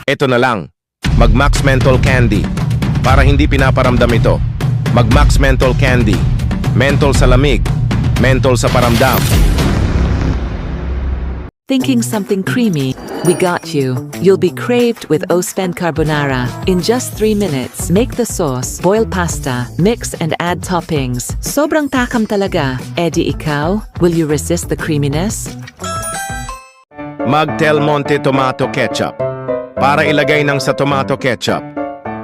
Ito na lang. Mag-Max Menthol Candy. Para hindi pinaparamdam ito. Mag-Max Menthol Candy. Menthol sa lamig. Menthol sa paramdam. Thinking something creamy? We got you. You'll be craved with Ospen Carbonara. In just 3 minutes, make the sauce, boil pasta, mix and add toppings. Sobrang takam talaga. Eddie, ikaw? Will you resist the creaminess? Mag-Del Monte Tomato Ketchup. Para ilagay ng sa tomato ketchup.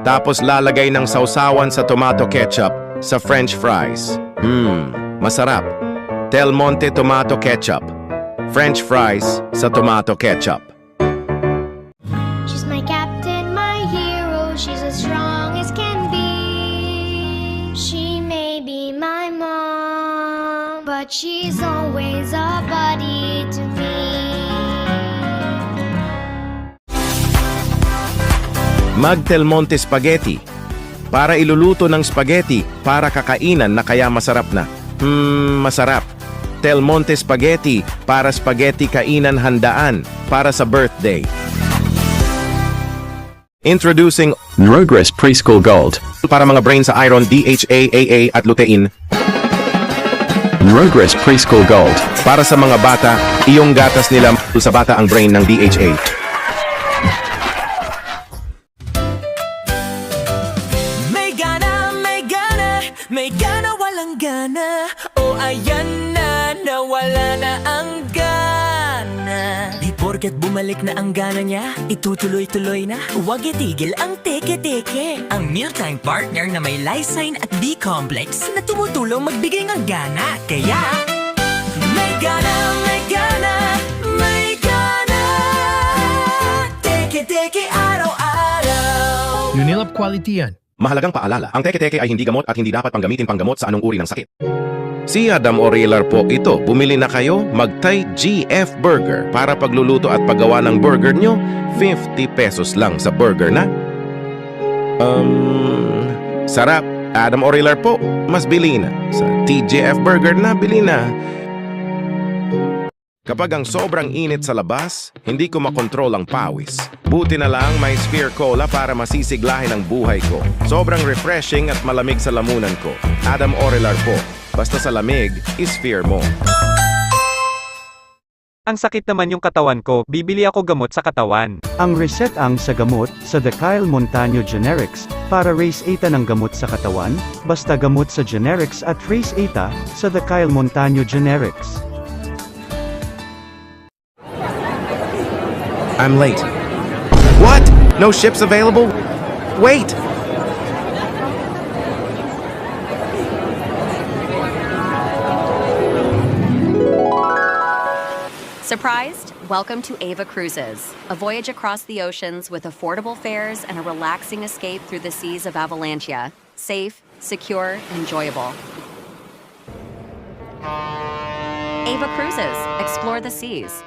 Tapos lalagay ng sausawan sa tomato ketchup sa French fries. Masarap. Del Monte Tomato Ketchup. French fries sa tomato ketchup. She's my captain, my hero. She's as strong as can be. She may be my mom, but she's always a buddy to me. Mag-Del Monte Spaghetti. Para iluluto ng spaghetti para kakainan na kaya masarap na. Masarap. Del Monte Spaghetti para spaghetti kainan handaan para sa birthday. Introducing Progress Preschool Gold. para mga brain sa iron, DHA, AA at lutein. Progress Preschool Gold. Para sa mga bata, iyong gatas nila sa bata ang brain ng DHA. May gana, walang gana. O ayan na, nawala na ang gana. Di porket bumalik na ang gana niya, itutuloy-tuloy na. Huwag itigil ang teke-teke. Ang mealtime partner na may lysine at B-complex na tumutulong magbigay ng gana. Kaya, may gana, may gana, may gana. Teke-teke araw-araw. Unilab quality yan. Mahalagang paalala, ang teke-teke ay hindi gamot at hindi dapat panggamitin panggamot sa anong uri ng sakit. Si Adam Orelar po ito. Bumili na kayo, mag-Thai GF Burger para pagluluto at paggawa ng burger nyo, 50 pesos lang sa burger na. Sarap. Adam Orelar po, mas bili na. Sa TGF Burger na, bili na. Kapag ang sobrang init sa labas, hindi ko makontrol ang pawis. Buti na lang may Sphere Cola para masisiglahin ang buhay ko. Sobrang refreshing at malamig sa lamunan ko. Adam Orelar po. Basta sa lamig, Sphere mo. Ang sakit naman yung katawan ko, bibili ako gamot sa katawan. Ang reset ang sa gamot sa The Kyle Montano Generics para raise 8 ng gamot sa katawan, basta gamot sa generics at raise 8 sa The Kyle Montano Generics. I'm late. What? No ships available? Wait! Surprised? Welcome to Ava Cruises, a voyage across the oceans with affordable fares and a relaxing escape through the seas of Avalancha. Safe, secure, enjoyable. Ava Cruises. Explore the seas.